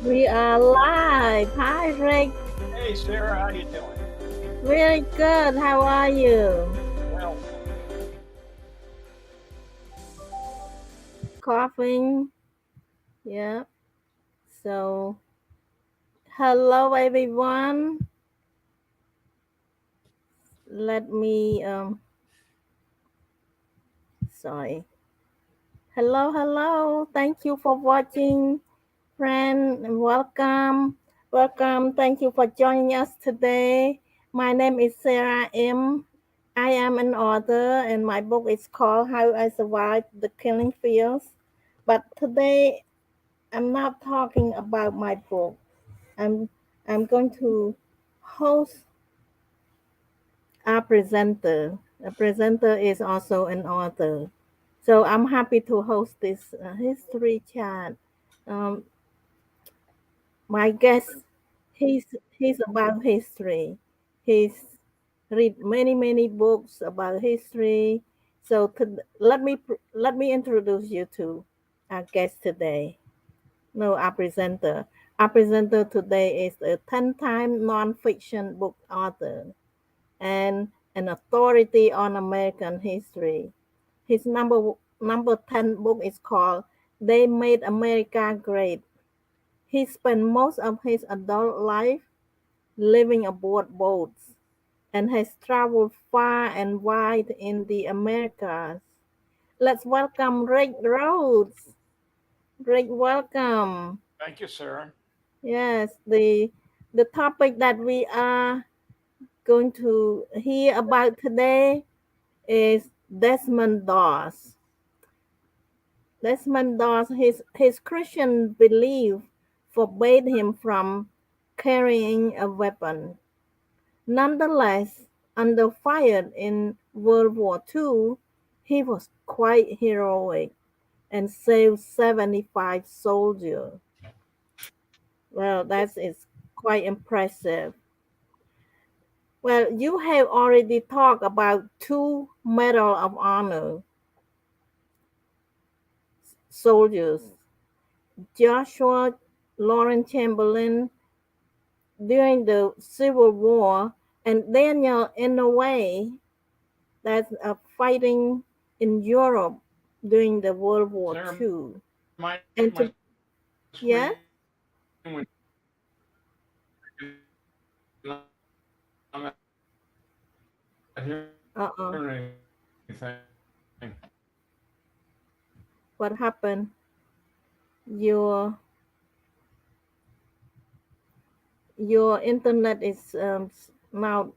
We are live. Hi, Rick. Hey, Sarah, how you doing? Very good. How are you? Well, Coughing. Yeah. So, hello, everyone. Let me, sorry. Hello, hello. Thank you for watching, friend. And welcome. Welcome. Thank you for joining us today. My name is Sarah M. I am an author, and my book is called How I Survived the Killing Fields. But today I'm not talking about my book. I'm I'm going to host a presenter. A presenter is also an author. So I'm happy to host this history chat. Um, my guest, he's about history. He's read many books about history. So let me introduce you to our guest today. No, our presenter. Our presenter today is a 10-time nonfiction book author and an authority on American history. His number 10 book is called They Made America Great. He spent most of his adult life living aboard boats and has traveled far and wide in the Americas. Let's welcome Rick Rhodes. Rick, welcome. thank you, Sarah. Yes, the topic that we are going to hear about today is Desmond Doss. Desmond Doss, his Christian belief forbade him from carrying a weapon. Nonetheless, under fire in World War II, he was quite heroic and saved 75 soldiers. Well, that is quite impressive. Well, you have already talked about two Medal of Honor soldiers, Joshua Lawrence Chamberlain during the Civil War, and Daniel Inouye that's fighting in Europe during the World War Sarah, II. my And to screen was yeah, I'm not hearing anything. what happened? Your your internet is now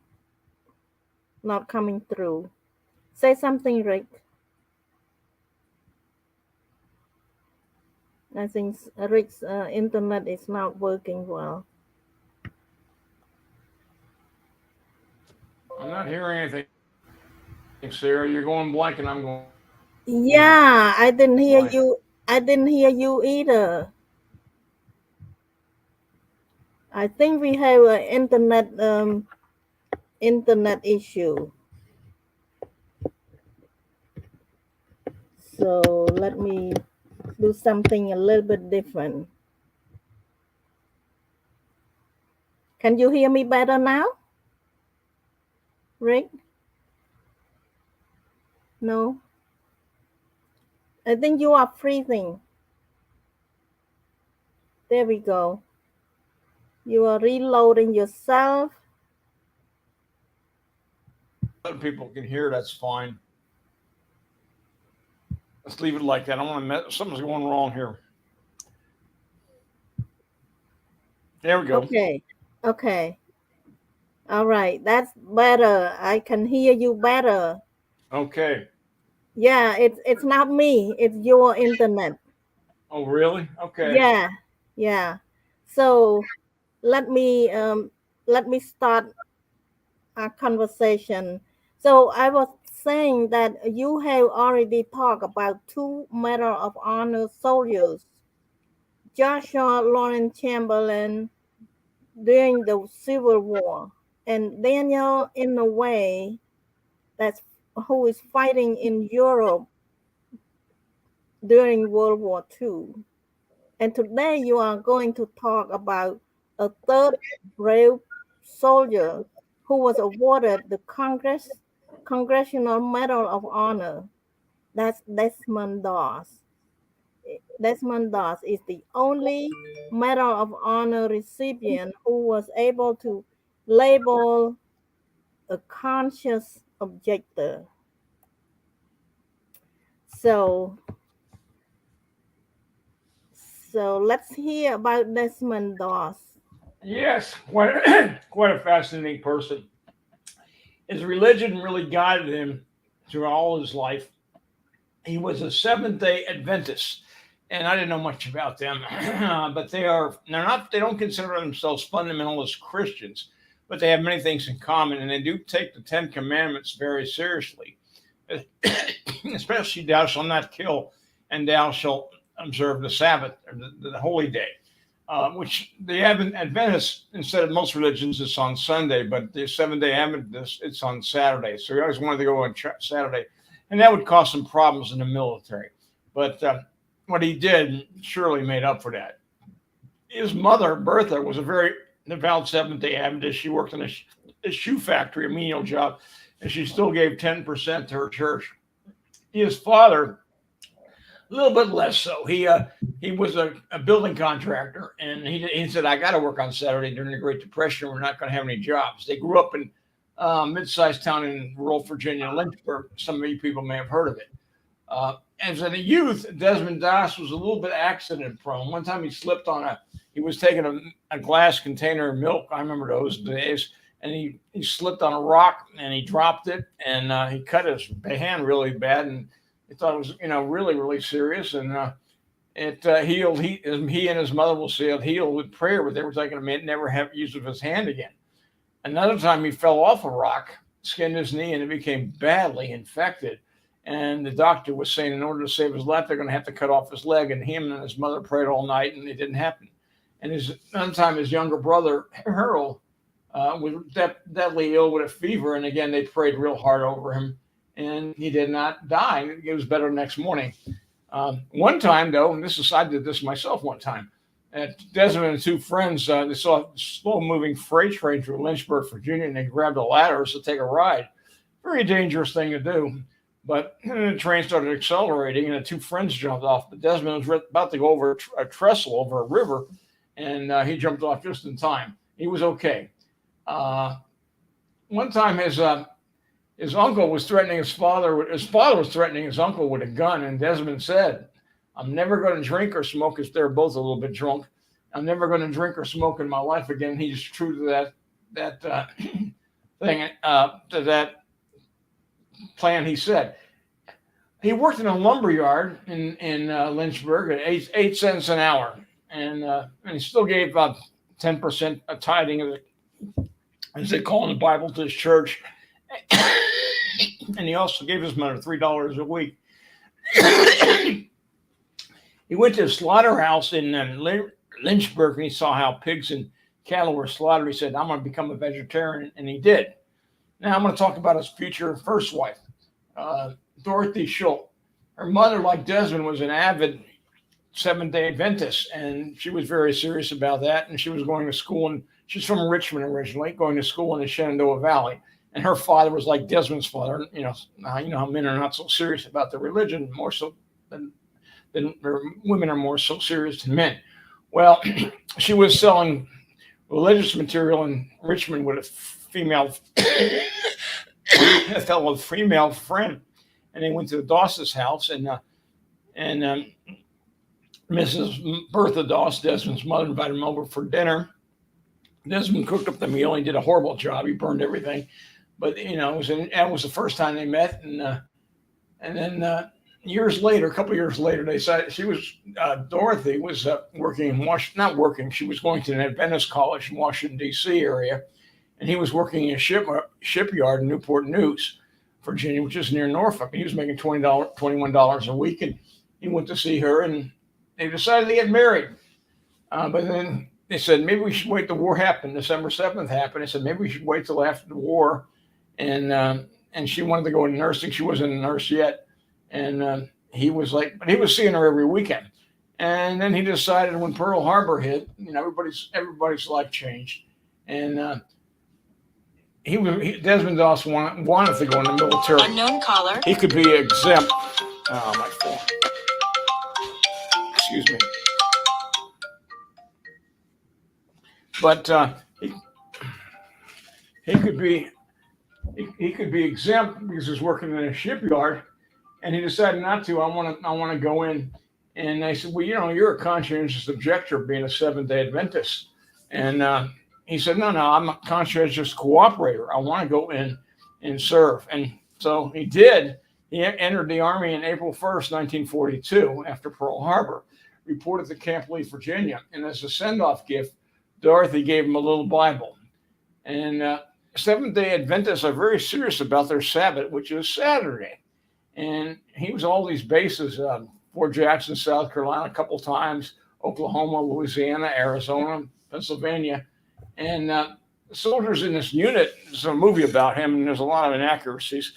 not coming through. Say something, Rick. I think Rick's internet is not working well. I'm not hearing anything, Sarah. You're going blank and I'm going blank. Yeah, I didn't hear you. I didn't hear you either. I think we have an internet issue. So let me do something a little bit different. Can you hear me better now, Rick? No, I think you are freezing. There we go. You are reloading yourself. Other people can hear, that's fine. Let's leave it like that. I want to something's going wrong here. There we go. Okay. Okay. All right. That's better. I can hear you better. Okay. Yeah, it's not me. It's your internet. Oh, really? Okay. Yeah. Yeah. So let me um let me start our conversation. So I was saying that you have already talked about two Medal of Honor soldiers, Joshua Lawrence Chamberlain during the Civil War, and Daniel Inouye, that's who is fighting in Europe during World War II. And today you are going to talk about a third brave soldier who was awarded the Congressional Medal of Honor. That's Desmond Doss. Desmond Doss is the only Medal of Honor recipient who was able to label a conscious objector. So, so let's hear about Desmond Doss. Yes, quite quite a fascinating person. His religion really guided him through all his life. He was a Seventh Day Adventist, and I didn't know much about them, but they don't consider themselves fundamentalist Christians, but they have many things in common, and they do take the Ten Commandments very seriously, especially thou shalt not kill, and thou shalt observe the Sabbath or the holy day. Which the Adventists, instead of most religions, it's on Sunday, but the Seventh Day Adventists, it's on Saturday. So he always wanted to go on Saturday, and that would cause some problems in the military. But what he did surely made up for that. His mother, Bertha, was a very devout Seventh Day Adventist. She worked in a shoe factory, a menial job, and she still gave 10% to her church. His father, a little bit less so. He was a building contractor, and he said, "I got to work on Saturday during the Great Depression. We're not going to have any jobs." They grew up in mid-sized town in rural Virginia, Lynchburg. Some of you people may have heard of it. As a youth, Desmond Doss was a little bit accident prone. One time he was taking a glass container of milk. I remember those days. And he slipped on a rock and he dropped it, and he cut his hand really bad. And he thought it was, really, really serious. And it healed. He and his mother will say it healed with prayer, but they were taking him to never have use of his hand again. Another time he fell off a rock, skinned his knee, and it became badly infected. And the doctor was saying in order to save his life, they're going to have to cut off his leg. And him and his mother prayed all night, and it didn't happen. And another time, his younger brother, Harold, was deathly ill with a fever. And again, they prayed real hard over him, and he did not die. It was better the next morning. One time, though, and I did this myself one time, Desmond and two friends, they saw a slow-moving freight train through Lynchburg, Virginia, and they grabbed the ladders to take a ride. Very dangerous thing to do. But the train started accelerating, and the two friends jumped off. But Desmond was about to go over a trestle over a river, and he jumped off just in time. He was okay. One time, his uncle was threatening his father. His father was threatening his uncle with a gun, and Desmond said, "I'm never going to drink or smoke," because they're both a little bit drunk. "I'm never going to drink or smoke in my life again." He's true to that thing, to that plan. He said he worked in a lumber yard in Lynchburg at 8 cents an hour, and he still gave about 10% a tithing, as they call in the Bible, to his church. And he also gave his mother $3 a week. He went to a slaughterhouse in Lynchburg, and he saw how pigs and cattle were slaughtered. He said, "I'm going to become a vegetarian," and he did. Now I'm going to talk about his future first wife, Dorothy Schultz. Her mother, like Desmond, was an avid Seventh-day Adventist, and she was very serious about that. And she was going to school, and she's from Richmond originally, going to school in the Shenandoah Valley. And her father was like Desmond's father. You know how men are not so serious about their religion, more so than women are more so serious than men. Well, she was selling religious material in Richmond with a fellow female friend, and they went to the Doss's house, and Mrs. Bertha Doss, Desmond's mother, invited him over for dinner. Desmond cooked up the meal. He did a horrible job. He burned everything, but that was the first time they met, and then years later, a couple of years later, they said Dorothy was working in Washington, not working. She was going to an Adventist college in Washington D.C. area, and he was working in a shipyard in Newport News, Virginia, which is near Norfolk. And he was making $21 a week, and he went to see her, and they decided to get married. But then they said, maybe we should wait. The war happened. December 7th happened. They said, maybe we should wait till after the war. And she wanted to go into nursing. She wasn't a nurse yet. And he was like, but he was seeing her every weekend. And then he decided when Pearl Harbor hit, everybody's life changed, and Desmond Doss wanted to go in the military. Unknown caller. He could be exempt. Oh, my phone. Excuse me. But he could be exempt because he was working in a shipyard, and he decided not to. I want to go in, and they said, well, you're a conscientious objector being a Seventh-day Adventist, and he said, no, I'm a conscientious cooperator. I want to go in and serve, and so he did. He entered the Army on April 1st, 1942, after Pearl Harbor, reported to Camp Lee, Virginia, and as a send-off gift, Dorothy gave him a little Bible. And Seventh-day Adventists are very serious about their Sabbath, which is Saturday. And he was all these bases, Fort Jackson, South Carolina, a couple times, Oklahoma, Louisiana, Arizona, Pennsylvania. And soldiers in this unit, there's a movie about him, and there's a lot of inaccuracies.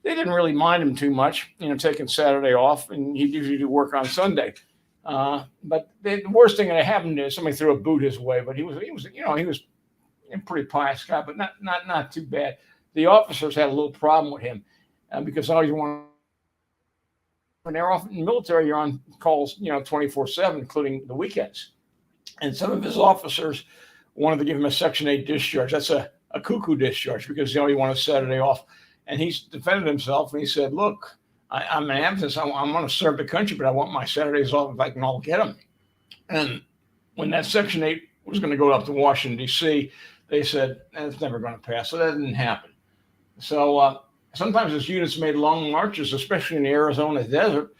They didn't really mind him too much, taking Saturday off, and he'd usually do work on Sunday. But the worst thing that happened is somebody threw a boot his way, but he was a pretty pious guy, but not too bad. The officers had a little problem with him because all you want, when they're off in the military, you're on calls, 24/7, including the weekends. And some of his officers wanted to give him a Section 8 discharge. That's a cuckoo discharge because, you want a Saturday off. And he defended himself and he said, look, I'm an Adventist. I want to serve the country, but I want my Saturdays off if I can all get them. And when that Section 8 was going to go up to Washington, D.C., they said, it's never going to pass. So that didn't happen. So sometimes his units made long marches, especially in the Arizona desert,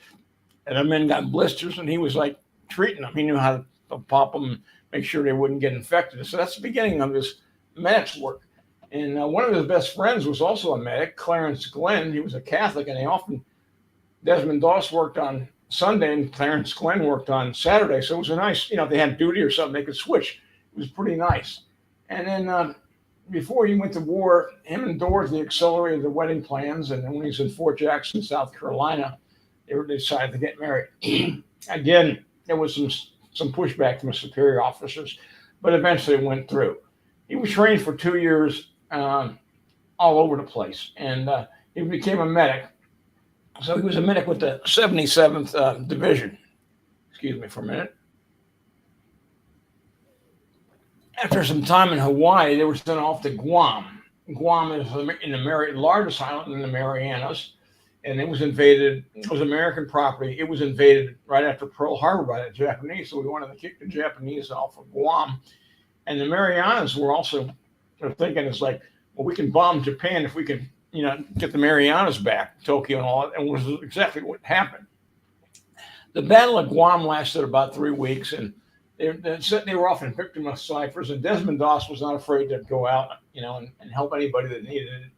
and the men got blisters, and he was like treating them. He knew how to pop them and make sure they wouldn't get infected. So that's the beginning of his medic's work. And one of his best friends was also a medic, Clarence Glenn. He was a Catholic, and Desmond Doss worked on Sunday, and Clarence Glenn worked on Saturday. So it was a nice, if they had duty or something, they could switch. It was pretty nice. And then before he went to war, him and Dorothy accelerated the wedding plans. And then when he was in Fort Jackson, South Carolina, they decided to get married. Again, there was some pushback from the superior officers, but eventually it went through. He was trained for 2 years all over the place, and he became a medic. So he was a medic with the 77th Division. Excuse me for a minute. After some time in Hawaii, they were sent off to Guam. Guam is the largest island in the Marianas, and it was invaded. It was American property. It was invaded right after Pearl Harbor by the Japanese, so we wanted to kick the Japanese off of Guam. And the Marianas were also thinking, it's like, well, we can bomb Japan if we can, get the Marianas back, Tokyo and all that, and was exactly what happened. The Battle of Guam lasted about 3 weeks, and they were often victim of ciphers, and Desmond Doss was not afraid to go out, and help anybody that needed it.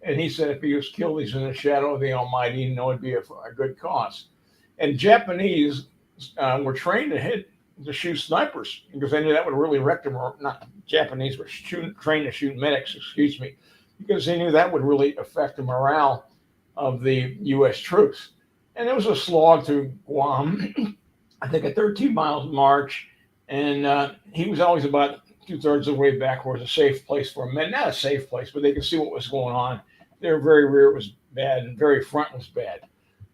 And he said if he was killed, he's in the shadow of the Almighty, it'd be a good cause. And Japanese were trained to shoot snipers because they knew that would really wreck them. Or not Japanese were trained to shoot medics, because they knew that would really affect the morale of the U.S. troops. And it was a slog to Guam, I think a 13-mile march. And he was always about 2/3 of the way back where it was a safe place for men. Not a safe place, but they could see what was going on. Their very rear was bad and very front was bad.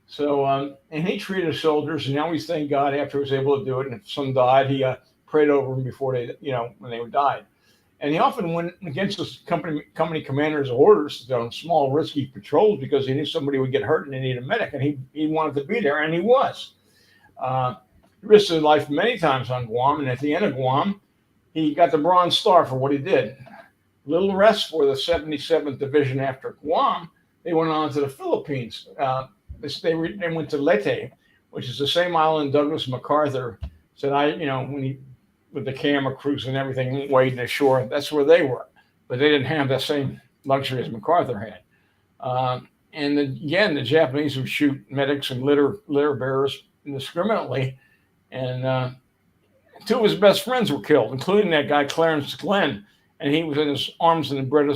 So, and he treated soldiers, and he always thanked God after he was able to do it. And if some died, he prayed over them before when they died. And he often went against his company commander's orders on small, risky patrols because he knew somebody would get hurt and they needed a medic, and he wanted to be there, and he was. He risked his life many times on Guam, and at the end of Guam, he got the Bronze Star for what he did. Little rest for the 77th Division after Guam. They went on to the Philippines. They went to Leyte, which is the same island Douglas MacArthur said, when he, with the camera crews and everything, wading ashore, that's where they were. But they didn't have that same luxury as MacArthur had. And again, the Japanese would shoot medics and litter bearers indiscriminately. And 2 of his best friends were killed, including that guy, Clarence Glenn. And he was in his arms and breathed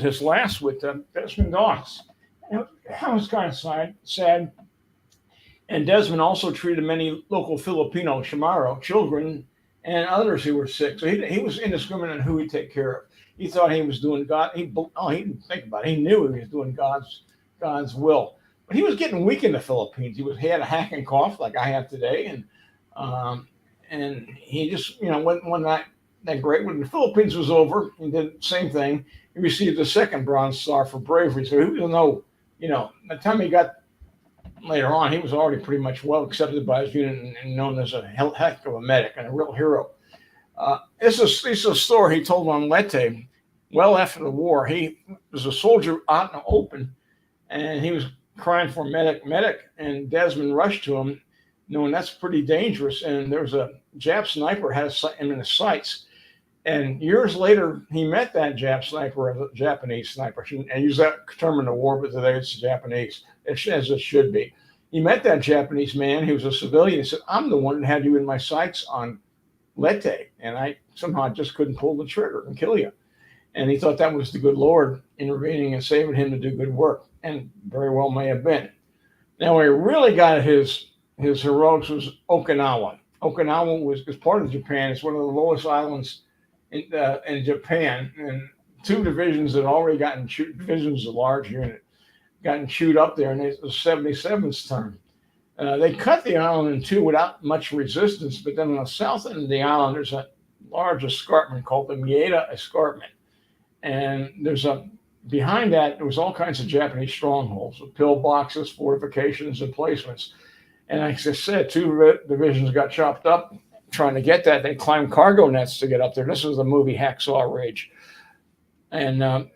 his last with Desmond Doss. That was kind of sad. And Desmond also treated many local Filipino Chamorro children and others who were sick. So he was indiscriminate in who he'd take care of. He thought he was doing God. He didn't think about it. He knew he was doing God's will. But he was getting weak in the Philippines. He had a hacking cough like I have today, um, and he just wasn't that great. When the Philippines was over, he did the same thing. He received the second Bronze Star for bravery. So he was by the time he got later on, he was already pretty much well accepted by his unit and known as a heck of a medic and a real hero. This is a story he told on Leyte well after the war. He was a soldier out in the open, and he was crying for medic, medic, and Desmond rushed to him, knowing that's pretty dangerous. And there was a Jap sniper had him in his sights. And years later, he met that Jap sniper, a Japanese sniper. I use that term in the war, but today it's Japanese, as it should be. He met that Japanese man. He was a civilian. He said, "I'm the one that had you in my sights on Leyte, and I somehow just couldn't pull the trigger and kill you." And he thought that was the good Lord intervening and saving him to do good work, and very well may have been. Now, where he really got his heroics was Okinawa. Okinawa is part of Japan. It's one of the lowest islands in Japan, and two divisions that already gotten chewed. Divisions, a large unit, gotten chewed up there, and it was 77's turn. They cut the island in two without much resistance, but then on the south end of the island, there's a large escarpment called the Mieta Escarpment. And behind that, there was all kinds of Japanese strongholds with pillboxes, fortifications, and placements. And like I said, two divisions got chopped up trying to get that. They climbed cargo nets to get up there. This was the movie Hacksaw Ridge. And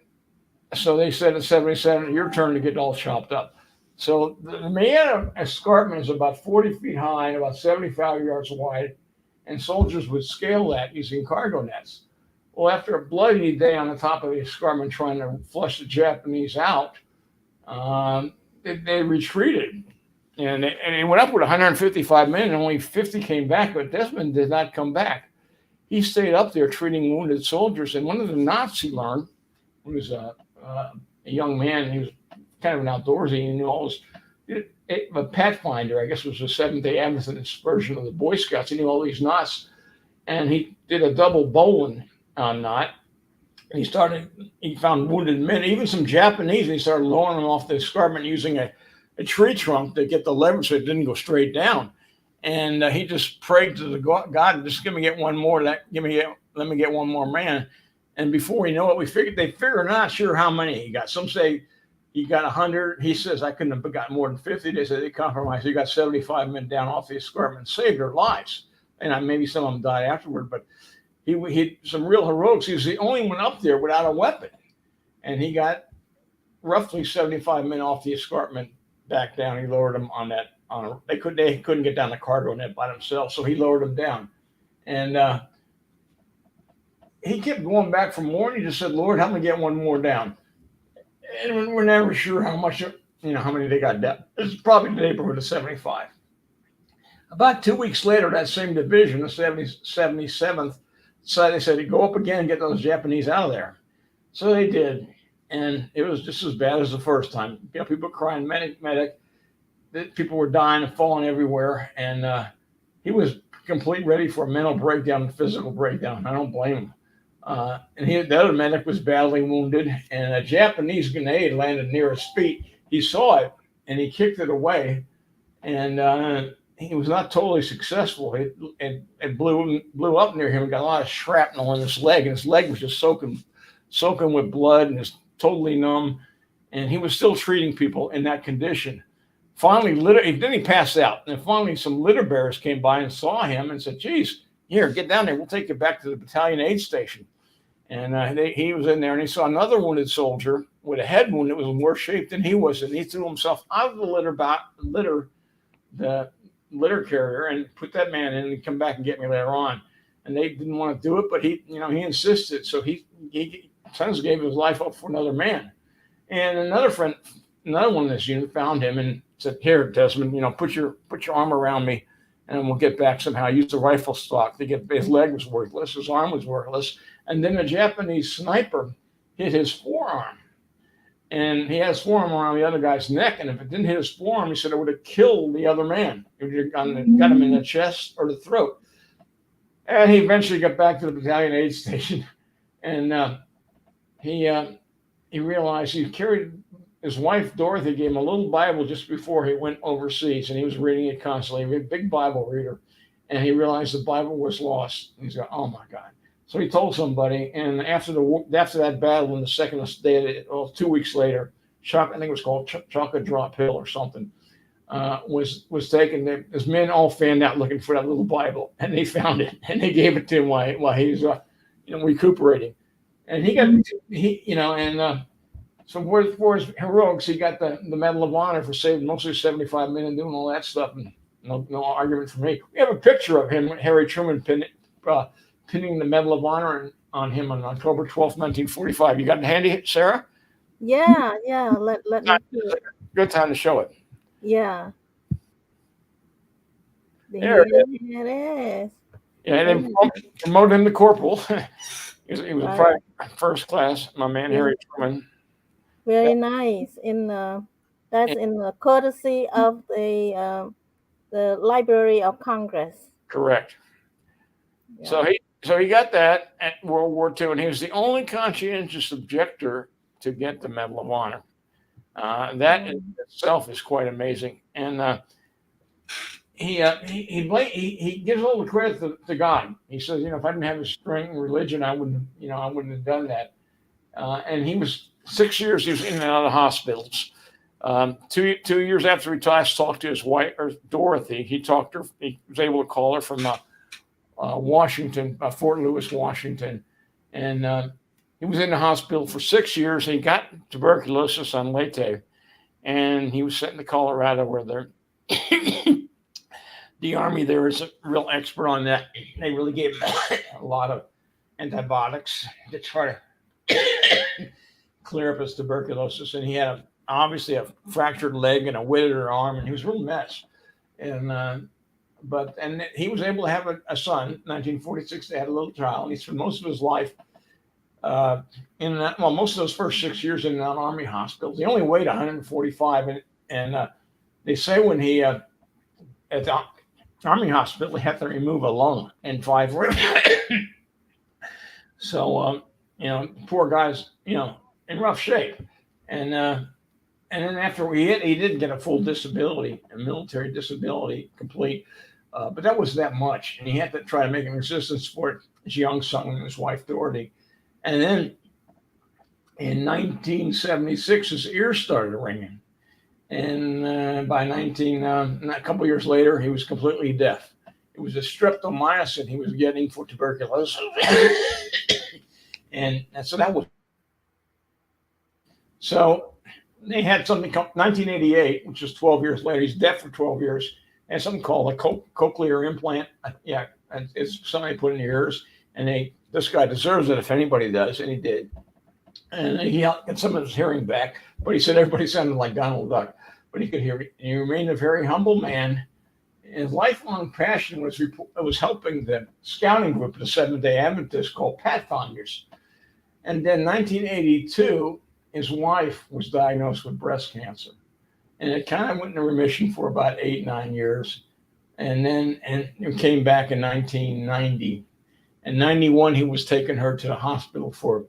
so they said at 77, your turn to get all chopped up. So the Mieta Escarpment is about 40 feet high and about 75 yards wide, and soldiers would scale that using cargo nets. Well, after a bloody day on the top of the escarpment trying to flush the Japanese out, they retreated. And they went up with 155 men, and only 50 came back, but Desmond did not come back. He stayed up there treating wounded soldiers, and one of the knots he learned, he was a young man, he was kind of an outdoorsy, he knew all this, a pathfinder, I guess was the Seventh-day Adventist version of the Boy Scouts. He knew all these knots, and he did a double bowline knot. And he found wounded men, even some Japanese, and he started lowering them off the escarpment using a tree trunk to get the leverage so it didn't go straight down. And he just prayed to the God, just let me get one more man. And before we know it, they figure not sure how many he got. Some say he got 100. He says, I couldn't have gotten more than 50. They said they compromised. He got 75 men down off the escarpment and saved their lives. And maybe some of them died afterward, but he had some real heroics. He was the only one up there without a weapon. And he got roughly 75 men off the escarpment back down. He lowered them they couldn't get down the cargo net by themselves, so he lowered them down. And he kept going back for more, and he just said, Lord, help me get one more down. And we're never sure how many they got down. It's probably the neighborhood of 75. About 2 weeks later, that same division, the 77th, they said to go up again and get those Japanese out of there. So they did. And it was just as bad as the first time. People crying, medic, medic. People were dying and falling everywhere. And he was completely ready for a mental breakdown and physical breakdown. I don't blame him. And the other medic was badly wounded. And a Japanese grenade landed near his feet. He saw it, and he kicked it away. And he was not totally successful. It blew up near him and got a lot of shrapnel in his leg. And his leg was just soaking with blood and was totally numb, and he was still treating people in that condition. Finally, then he passed out, and finally some litter bearers came by and saw him and said, geez, here, get down there. We'll take you back to the battalion aid station. And he was in there, and he saw another wounded soldier with a head wound that was in worse shape than he was, and he threw himself out of the litter carrier and put that man in and come back and get me later on. And they didn't want to do it, but he insisted. So he gave his life up for another man. And another one in this unit found him and said, here, Desmond, put your arm around me and we'll get back somehow. Use the rifle stock to get, his leg was worthless, his arm was worthless. And then a Japanese sniper hit his forearm. and he had his forearm around the other guy's neck. And if it didn't hit his forearm, he said it would have killed the other man. It would have got him in the chest or the throat. And he eventually got back to the battalion aid station, and he he realized he carried his wife Dorothy gave him a little Bible just before he went overseas, and he was reading it constantly. He was a big Bible reader, and he realized the Bible was lost. He's going, "Oh my God!" So he told somebody, and after that battle, in the second day, 2 weeks later, I think it was called Chocolate Drop Hill or something, was taken. His men all fanned out looking for that little Bible, and they found it, and they gave it to him while he was recuperating, and he got and. So for his heroics, he got the Medal of Honor for saving mostly 75 men and doing all that stuff. And no argument for me. We have a picture of him, Harry Truman, pinning the Medal of Honor on him on October 12th, 1945. You got it handy, Sarah? Yeah, yeah. Let me see it. Good time to show it. Yeah. There Here it is. Yeah, and then promoted him to corporal. he was a private first class. My man, Harry Truman. Very nice. That's in the courtesy of the Library of Congress. Correct. Yeah. So he got that at World War II, and he was the only conscientious objector to get the Medal of Honor. That in itself is quite amazing, and he gives all the credit to God. He says, if I didn't have his strength and religion, I wouldn't have done that. And he was 6 years. He was in and out of hospitals. 2 years after he talked to his wife, or Dorothy. He was able to call her from Washington, Fort Lewis, Washington, and he was in the hospital for 6 years. He got tuberculosis on Leyte, and he was sent to Colorado, where the Army there is a real expert on that. They really gave him a lot of antibiotics to try to clear up his tuberculosis, and he had obviously a fractured leg and a withered arm, and he was a real mess. And he was able to have a son. In 1946, they had a little child, and he spent most of his life most of those first 6 years in non-Army hospitals. He only weighed 145, and they say when he at the Army hospital, he had to remove a lung and 5 ribs. So poor guy's in rough shape, and then after he did get a full disability, a military disability, complete, but that was that much, and he had to try to make an existence for his young son and his wife Dorothy. And then in 1976, his ears started ringing, and by a couple years later, he was completely deaf. It was a streptomycin he was getting for tuberculosis, and so that was. So they had something called 1988, which is 12 years later. He's deaf for 12 years, and something called a cochlear implant. It's something they put in the ears, and this guy deserves it if anybody does, and he did. And he got some of his hearing back, but he said everybody sounded like Donald Duck, but he could hear it. And he remained a very humble man. His lifelong passion was helping the scouting group of the Seventh-day Adventists called Pathfinders. And then 1982, his wife was diagnosed with breast cancer, and it kind of went into remission for about 8-9 years, and it came back in 1990. In 91, he was taking her to the hospital for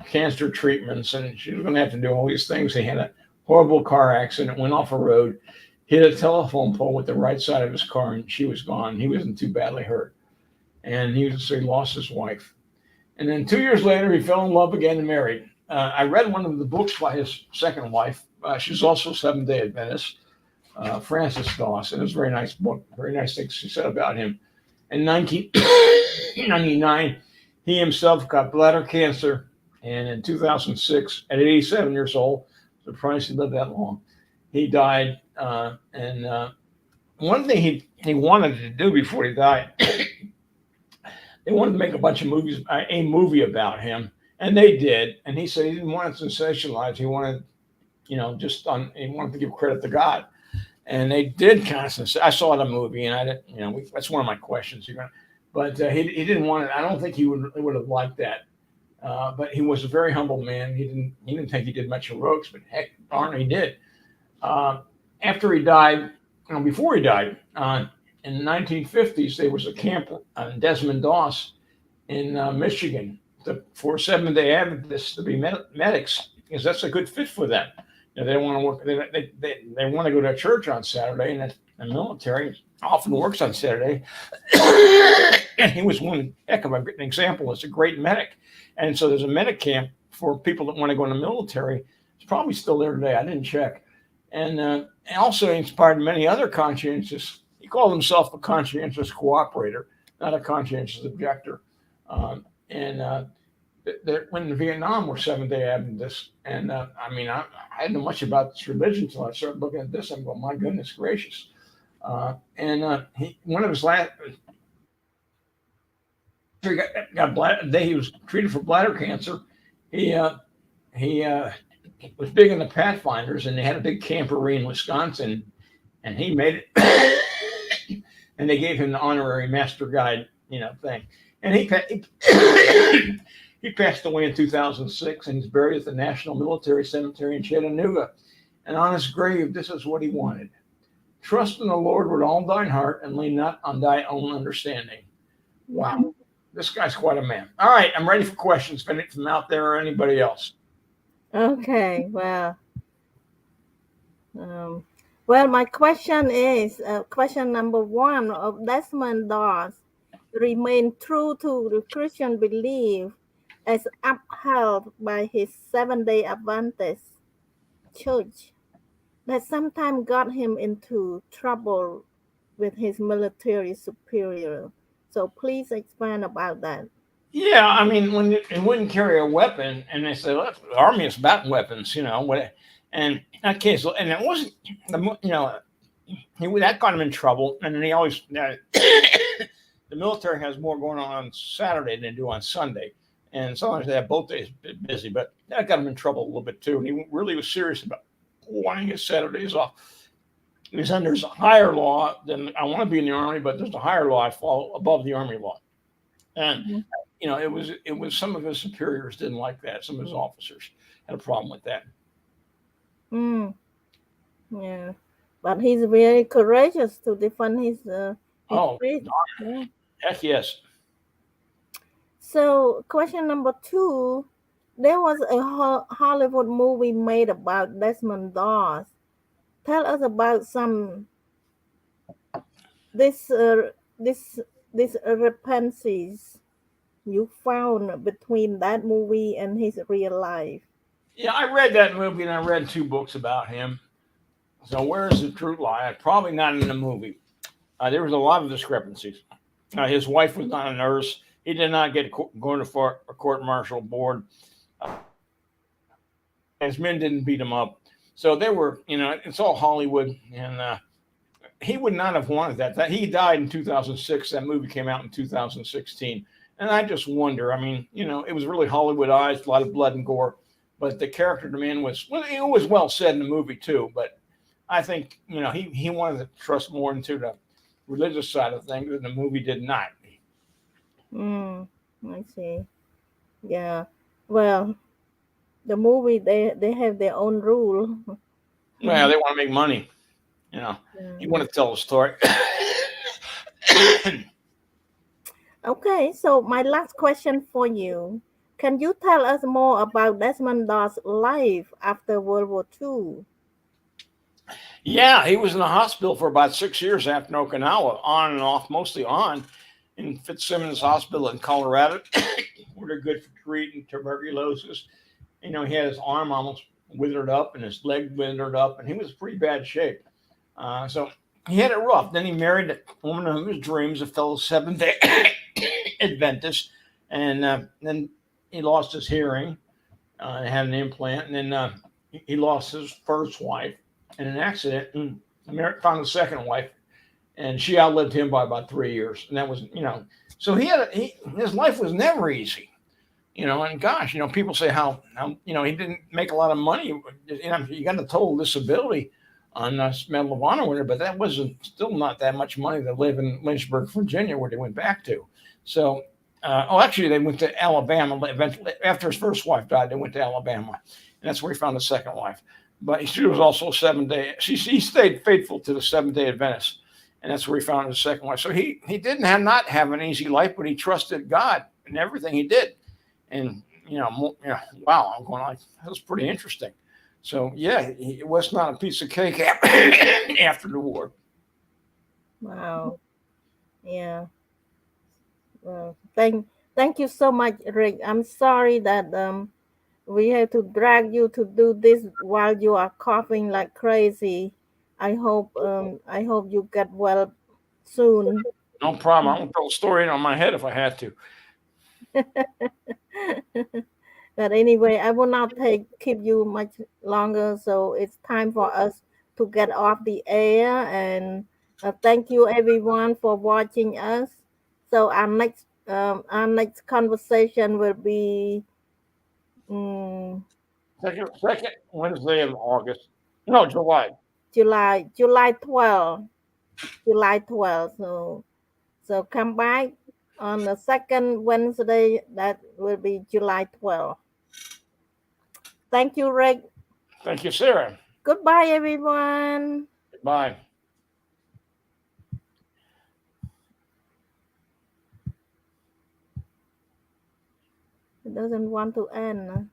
cancer treatments, and she was going to have to do all these things. He had a horrible car accident, went off a road, hit a telephone pole with the right side of his car, and she was gone. He wasn't too badly hurt, and he lost his wife. And then 2 years later, he fell in love again and married. I read one of the books by his second wife. She's also Seventh-day Adventist, Frances Doss, and it was a very nice book, very nice things she said about him. In 1999, he himself got bladder cancer, and in 2006, at 87 years old, surprised he lived that long, he died. And one thing he wanted to do before he died, they wanted to make a bunch of movies, a movie about him, and they did. And he said he didn't want it sensationalized. He wanted, he wanted to give credit to God. And they did kind of. I saw the movie, and I didn't. That's one of my questions. But he didn't want it. I don't think he would have liked that. But he was a very humble man. He didn't think he did much heroics, but heck, darn, he did. Uh, After he died, before he died, in the 1950s, there was a camp on Desmond Doss in Michigan for Seventh-day Adventists to be medics because that's a good fit for them. They want to work. They want to go to church on Saturday, and the military often works on Saturday. And he was one heck of an example. It's a great medic, and so there's a medic camp for people that want to go in the military. It's probably still there today. I didn't check, and also inspired many other conscientious. He called himself a conscientious cooperator, not a conscientious objector. And when in Vietnam were Seventh-day Adventists, and I didn't know much about this religion until I started looking at this. I'm going, my goodness gracious! One of his last, the day he was treated for bladder cancer. He was big in the Pathfinders, and they had a big camporee in Wisconsin, and he made it, and they gave him the honorary master guide, thing. And he passed away in 2006, and he's buried at the National Military Cemetery in Chattanooga. And on his grave, this is what he wanted: trust in the Lord with all thine heart, and lean not on thy own understanding. Wow, this guy's quite a man. All right, I'm ready for questions from out there or anybody else. Okay, um, well, my question is question number one of Desmond Doss remain true to the Christian belief as upheld by his Seventh-day Adventist church that sometimes got him into trouble with his military superior. So please expand about that. Yeah, I mean, when it wouldn't carry a weapon, and they say, "Look, the army is about weapons," what, and that case, and it wasn't, that got him in trouble, and then he always, the military has more going on Saturday than they do on Sunday, and sometimes they have both days busy, but that got him in trouble a little bit too, and he really was serious about wanting his Saturdays off. Because then there's a higher law than I want to be in the army, but there's a higher law I fall above the army law, and it was some of his superiors didn't like that. Some of his officers had a problem with that. Mm, yeah, but he's very courageous to defend his faith. Yeah. Heck yes. So question number two, there was a Hollywood movie made about Desmond Doss. Tell us about some this discrepancies you found between that movie and his real life. Yeah, I read that movie and I read 2 books about him. So where's the truth lie? Probably not in the movie. There was a lot of discrepancies. His wife was not a nurse. He did not get going to a court-martial board. His men didn't beat him up. So they were, it's all Hollywood, and he would not have wanted that. That he died in 2006. That movie came out in 2016, and I just wonder. I mean, it was really Hollywoodized, a lot of blood and gore, but the character demand it was well said in the movie too. But I think he wanted to trust more into the religious side of things, and the movie did not. I see. Yeah. Well, the movie they have their own rule. Well, they want to make money. You want to tell a story. Okay, so my last question for you. Can you tell us more about Desmond Doss' life after World War II? Yeah, he was in the hospital for about 6 years after Okinawa, on and off, mostly on, in Fitzsimmons Hospital in Colorado, where they're good for treating tuberculosis. He had his arm almost withered up and his leg withered up, and he was in pretty bad shape. So he had it rough. Then he married a woman of his dreams, a fellow Seventh-day Adventist, and then he lost his hearing, had an implant, and then he lost his first wife in an accident and found a second wife, and she outlived him by about 3 years. And that was, so his life was never easy. And gosh, people say how he didn't make a lot of money. He got a total disability on Medal of Honor winner, but that wasn't still not that much money to live in Lynchburg, Virginia, where they went back to. So Actually, they went to Alabama eventually. After his first wife died, they went to Alabama, and that's where he found his second wife. But she was also 7 day. He stayed faithful to the Seventh Day Adventist, and that's where he found his second wife. So he didn't have, not have an easy life, but he trusted God in everything he did. And wow, I'm going like that was pretty interesting. So yeah, it was not a piece of cake after the war. Wow. Yeah. Thank you so much, Rick. I'm sorry that we have to drag you to do this while you are coughing like crazy. I hope you get well soon. No problem. I'm gonna throw a story in on my head if I had to. But anyway, I will not keep you much longer. So it's time for us to get off the air. And thank you everyone for watching us. So our next conversation will be um, Second Wednesday of August. No, July. July 12th. July 12th. So come back on the second Wednesday. That will be July 12th. Thank you, Rick. Thank you, Sarah. Goodbye, everyone. Bye. It doesn't want to end.